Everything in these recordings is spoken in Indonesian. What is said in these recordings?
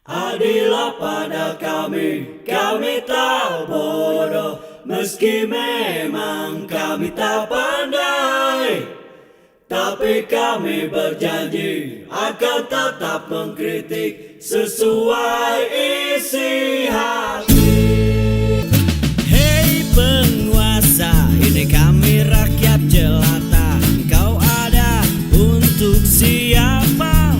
Adillah pada kami tak bodoh, meski memang kami tak pandai. Tapi kami berjanji akan tetap mengkritik sesuai isi hati. Hei penguasa, ini kami rakyat jelata. Engkau ada untuk siapa?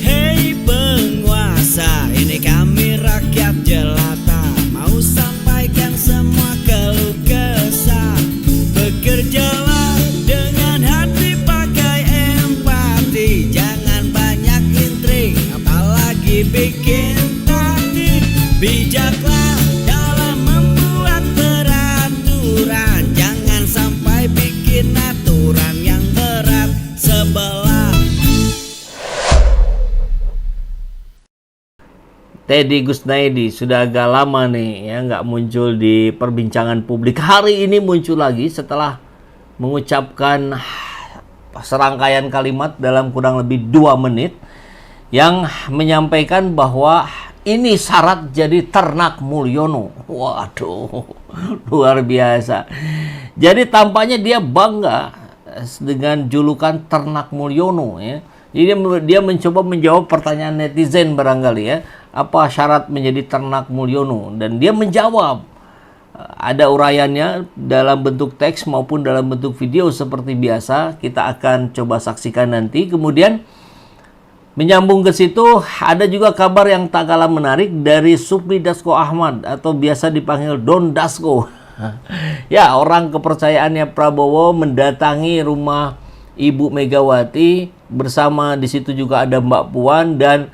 Hei penguasa, ini kami rakyat jelata. Mau sampaikan semua keluh kesah. Bekerjalah dengan hati, pakai empati. Jangan banyak intrik, apalagi bikin taktik. Bijaklah dalam membuat peraturan. Jangan sampai bikin aturan yang berat sebelah. Teddy Gusnaedi sudah agak lama nih ya nggak muncul di perbincangan publik. Hari ini muncul lagi setelah mengucapkan serangkaian kalimat dalam kurang lebih 2 menit yang menyampaikan bahwa ini syarat jadi ternak Mulyono. Waduh, luar biasa. Jadi tampaknya dia bangga dengan julukan ternak Mulyono ya. Jadi dia mencoba menjawab pertanyaan netizen barangkali ya. Apa syarat menjadi ternak Mulyono? Dan dia menjawab. Ada uraiannya dalam bentuk teks maupun dalam bentuk video seperti biasa. Kita akan coba saksikan nanti. Kemudian menyambung ke situ, ada juga kabar yang tak kalah menarik dari Supri Dasko Ahmad atau biasa dipanggil Don Dasko. Ya, orang kepercayaannya Prabowo mendatangi rumah Ibu Megawati, bersama di situ juga ada Mbak Puan, dan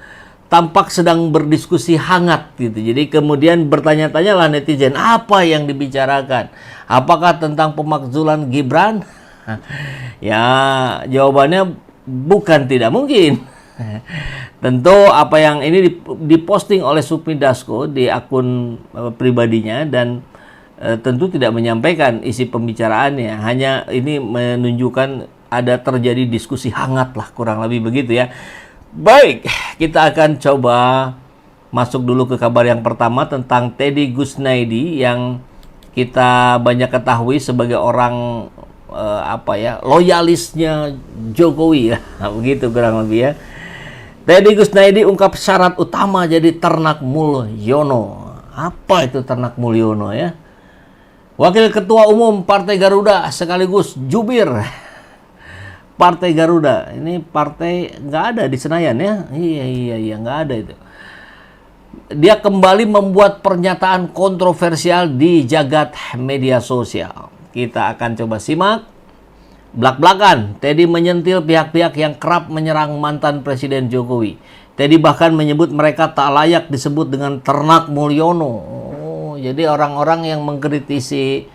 tampak sedang berdiskusi hangat gitu. Jadi kemudian bertanya-tanyalah netizen, apa yang dibicarakan? Apakah tentang pemakzulan Gibran? Ya, jawabannya bukan tidak mungkin. Tentu apa yang ini diposting oleh Supri Dasko di akun pribadinya, dan tentu tidak menyampaikan isi pembicaraannya. Hanya ini menunjukkan ada terjadi diskusi hangat lah, kurang lebih begitu ya. Baik, kita akan coba masuk dulu ke kabar yang pertama tentang Teddy Gusnaedi yang kita banyak ketahui sebagai orang loyalisnya Jokowi ya. Begitu kurang lebih ya. Teddy Gusnaedi ungkap syarat utama jadi ternak Mulyono. Apa itu ternak Mulyono ya? Wakil Ketua Umum Partai Garuda sekaligus jubir Partai Garuda. Ini partai nggak ada di Senayan ya? Iya nggak ada itu. Dia kembali membuat pernyataan kontroversial di jagat media sosial. Kita akan coba simak. Blak-blakan, Teddy menyentil pihak-pihak yang kerap menyerang mantan Presiden Jokowi. Teddy bahkan menyebut mereka tak layak disebut dengan ternak Mulyono. Oh, jadi orang-orang yang mengkritisi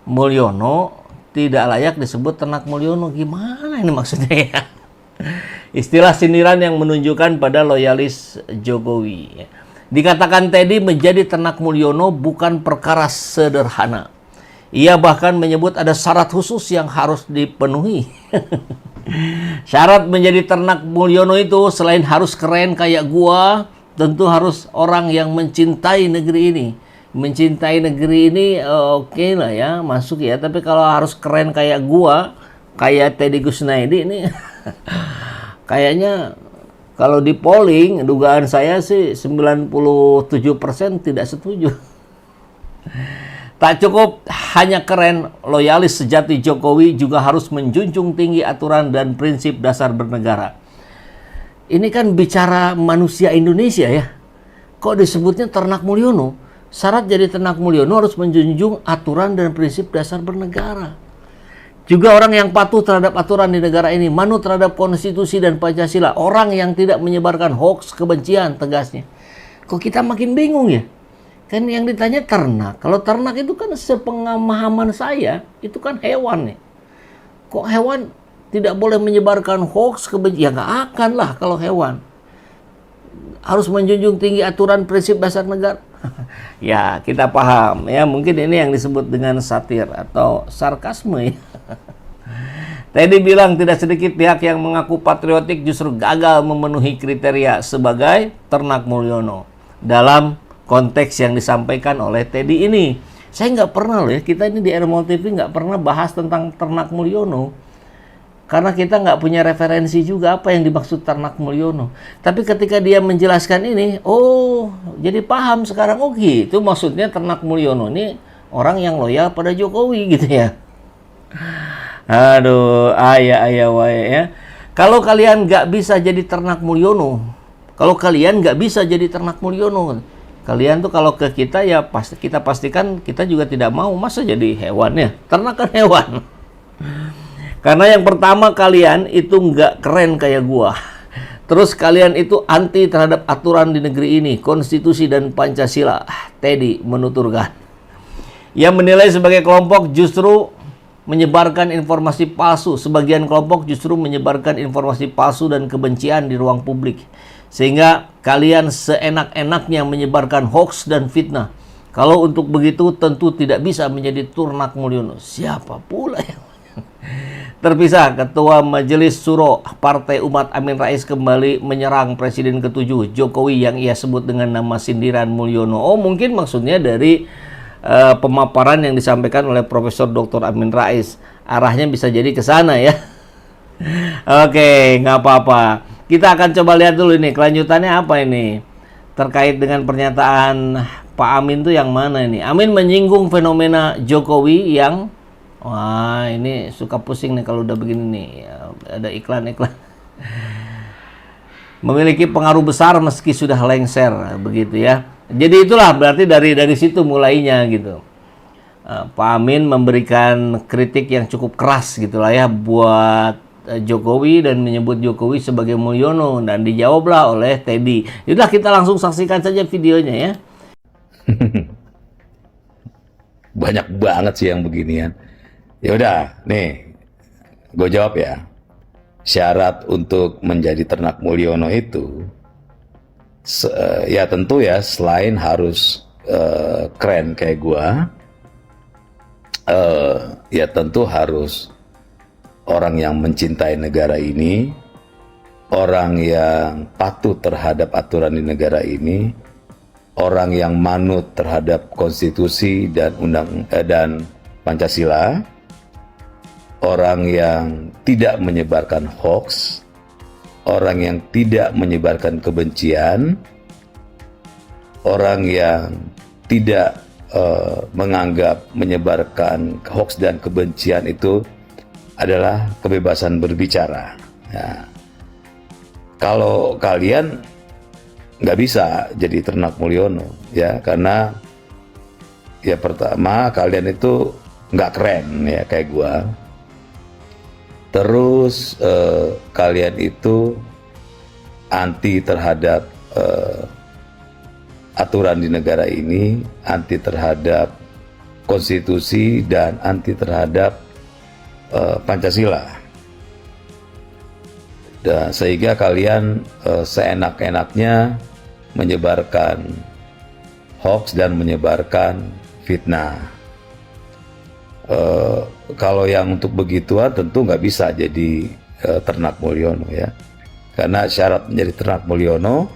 Mulyono tidak layak disebut ternak Mulyono. Gimana ini maksudnya ya? Istilah sindiran yang menunjukkan pada loyalis Jokowi. Dikatakan Teddy menjadi ternak Mulyono bukan perkara sederhana. Ia bahkan menyebut ada syarat khusus yang harus dipenuhi. Syarat menjadi ternak Mulyono itu selain harus keren kayak gua, tentu harus orang yang mencintai negeri ini. Mencintai negeri ini oke lah ya, masuk ya. Tapi kalau harus keren kayak gua, kayak Teddy Gusnaedi ini kayaknya kalau di polling dugaan saya sih 97% tidak setuju. Tak cukup hanya keren, loyalis sejati Jokowi juga harus menjunjung tinggi aturan dan prinsip dasar bernegara. Ini kan bicara manusia Indonesia ya. Kok disebutnya ternak Mulyono? Syarat jadi ternak Mulyono harus menjunjung aturan dan prinsip dasar bernegara. Juga orang yang patuh terhadap aturan di negara ini, manut terhadap konstitusi dan Pancasila. Orang yang tidak menyebarkan hoaks, kebencian, tegasnya. Kok kita makin bingung ya? Kan yang ditanya ternak. Kalau ternak itu kan sepengamahaman saya, itu kan hewan nih. Kok hewan tidak boleh menyebarkan hoaks, kebencian? Ya nggak akan lah kalau hewan. Harus menjunjung tinggi aturan prinsip dasar negara. Ya, kita paham ya, mungkin ini yang disebut dengan satir atau sarkasme ya. Teddy bilang tidak sedikit pihak yang mengaku patriotik justru gagal memenuhi kriteria sebagai ternak Mulyono dalam konteks yang disampaikan oleh Teddy ini. Saya nggak pernah loh ya, kita ini di Airmall TV nggak pernah bahas tentang ternak Mulyono. Karena kita nggak punya referensi juga apa yang dimaksud ternak Mulyono. Tapi ketika dia menjelaskan ini, oh jadi paham sekarang, oh gitu maksudnya ternak Mulyono ini orang yang loyal pada Jokowi gitu ya. Aduh, ayah wae ya. Kalau kalian nggak bisa jadi ternak Mulyono, kalian tuh kalau ke kita ya pasti kita pastikan kita juga tidak mau, masa jadi hewan ya, ternak kan hewan. Karena yang pertama kalian itu nggak keren kayak gua. Terus kalian itu anti terhadap aturan di negeri ini, konstitusi dan Pancasila. Teddy menuturkan. Ia menilai sebagai kelompok justru menyebarkan informasi palsu. Sebagian kelompok justru menyebarkan informasi palsu dan kebencian di ruang publik. Sehingga kalian seenak-enaknya menyebarkan hoax dan fitnah. Kalau untuk begitu tentu tidak bisa menjadi ternak Mulyono. Siapa pula yang terpisah, Ketua Majelis Suro Partai Umat Amin Rais kembali menyerang Presiden ke-7 Jokowi yang ia sebut dengan nama sindiran Mulyono. Oh, mungkin maksudnya dari pemaparan yang disampaikan oleh Profesor Dr. Amin Rais. Arahnya bisa jadi ke sana ya. Oke, nggak apa-apa. Kita akan coba lihat dulu ini kelanjutannya apa ini. Terkait dengan pernyataan Pak Amin tuh yang mana ini? Amin menyinggung fenomena Jokowi yang wah, ini suka pusing nih kalau udah begini nih. Ya, ada iklan-iklan. Memiliki pengaruh besar meski sudah lengser, begitu ya. Jadi itulah berarti dari situ mulainya gitu. Pak Amin memberikan kritik yang cukup keras gitulah ya buat Jokowi dan menyebut Jokowi sebagai Mulyono dan dijawablah oleh Teddy. Yaudah kita langsung saksikan saja videonya ya. Banyak banget sih yang beginian. Ya udah, nih, gue jawab ya. Syarat untuk menjadi ternak Mulyono itu, ya tentu ya selain harus keren kayak gue, ya tentu harus orang yang mencintai negara ini, orang yang patuh terhadap aturan di negara ini, orang yang manut terhadap konstitusi dan dan Pancasila, orang yang tidak menyebarkan hoax, orang yang tidak menyebarkan kebencian, orang yang tidak menganggap menyebarkan hoax dan kebencian itu adalah kebebasan berbicara. Ya. Kalau kalian nggak bisa jadi ternak Mulyono, ya karena ya pertama kalian itu nggak keren ya kayak gua. Terus kalian itu anti terhadap aturan di negara ini, anti terhadap konstitusi dan anti terhadap Pancasila. Dan sehingga kalian seenak-enaknya menyebarkan hoax dan menyebarkan fitnah. Kalau yang untuk begituan tentu nggak bisa jadi ternak Mulyono ya, karena syarat menjadi ternak Mulyono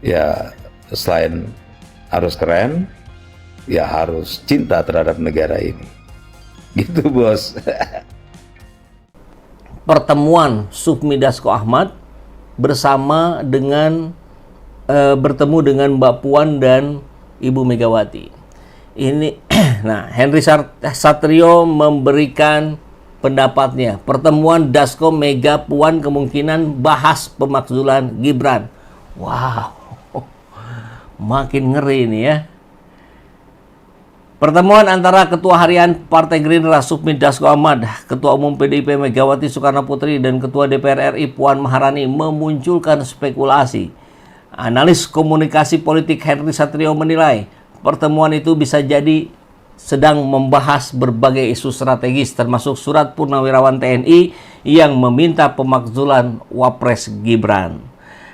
ya selain harus keren ya harus cinta terhadap negara ini, gitu bos. Pertemuan Sufmi Dasko Ahmad bersama dengan bertemu dengan Mbak Puan dan Ibu Megawati. Ini nah, Henry Satrio memberikan pendapatnya. Pertemuan Dasko Mega Puan kemungkinan bahas pemakzulan Gibran. Wow. Makin ngeri ini ya. Pertemuan antara Ketua Harian Partai Gerindra Sufmi Dasko Ahmad, Ketua Umum PDIP Megawati Soekarno Putri dan Ketua DPR RI Puan Maharani memunculkan spekulasi. Analis komunikasi politik Henry Satrio menilai pertemuan itu bisa jadi sedang membahas berbagai isu strategis termasuk surat Purnawirawan TNI yang meminta pemakzulan Wapres Gibran.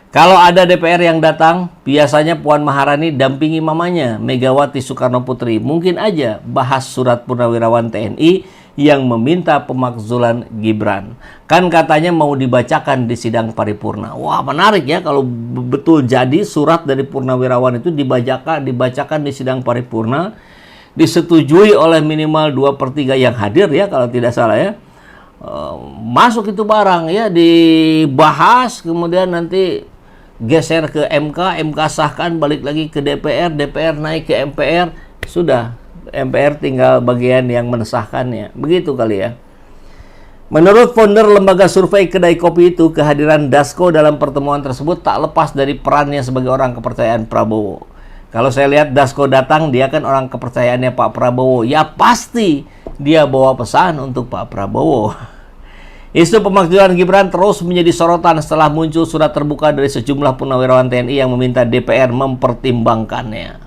Kalau ada DPR yang datang, biasanya Puan Maharani dampingi mamanya Megawati Soekarno Putri. Mungkin aja bahas surat Purnawirawan TNI yang meminta pemakzulan Gibran. Kan katanya mau dibacakan di sidang paripurna. Wah, menarik ya kalau betul jadi surat dari Purnawirawan itu dibacakan di sidang paripurna, disetujui oleh minimal 2/3 yang hadir ya kalau tidak salah ya. Masuk itu barang ya, dibahas, kemudian nanti geser ke MK, MK sahkan, balik lagi ke DPR, DPR naik ke MPR, sudah. MPR tinggal bagian yang mensahkannya. Begitu kali ya. Menurut founder lembaga survei Kedai Kopi itu, kehadiran Dasko dalam pertemuan tersebut tak lepas dari perannya sebagai orang kepercayaan Prabowo. Kalau saya lihat Dasko datang, dia kan orang kepercayaannya Pak Prabowo. Ya pasti dia bawa pesan untuk Pak Prabowo. Isu pemakzulan Gibran terus menjadi sorotan setelah muncul surat terbuka dari sejumlah purnawirawan TNI yang meminta DPR mempertimbangkannya.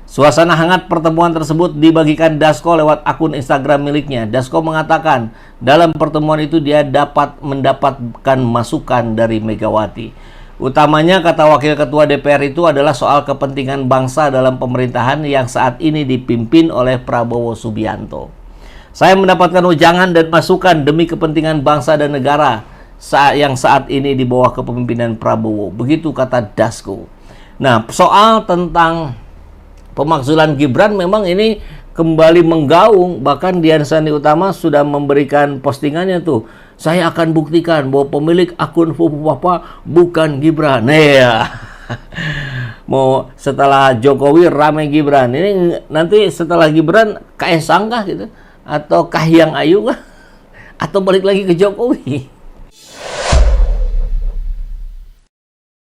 Suasana hangat pertemuan tersebut dibagikan Dasko lewat akun Instagram miliknya. Dasko mengatakan dalam pertemuan itu dia dapat mendapatkan masukan dari Megawati. Utamanya, kata Wakil Ketua DPR itu, adalah soal kepentingan bangsa dalam pemerintahan yang saat ini dipimpin oleh Prabowo Subianto. Saya mendapatkan ujangan dan masukan demi kepentingan bangsa dan negara yang saat ini di bawah kepemimpinan Prabowo. Begitu kata Dasko. Nah, soal tentang pemakzulan Gibran memang ini kembali menggaung. Bahkan Dian Sandi Utama sudah memberikan postingannya tuh. Saya akan buktikan bahwa pemilik akun Fufu Papa bukan Gibran. Ya. Mau setelah Jokowi rame Gibran. Ini nanti setelah Gibran Kaesang kah gitu? Atau Kahiyang Ayu kah? Atau balik lagi ke Jokowi?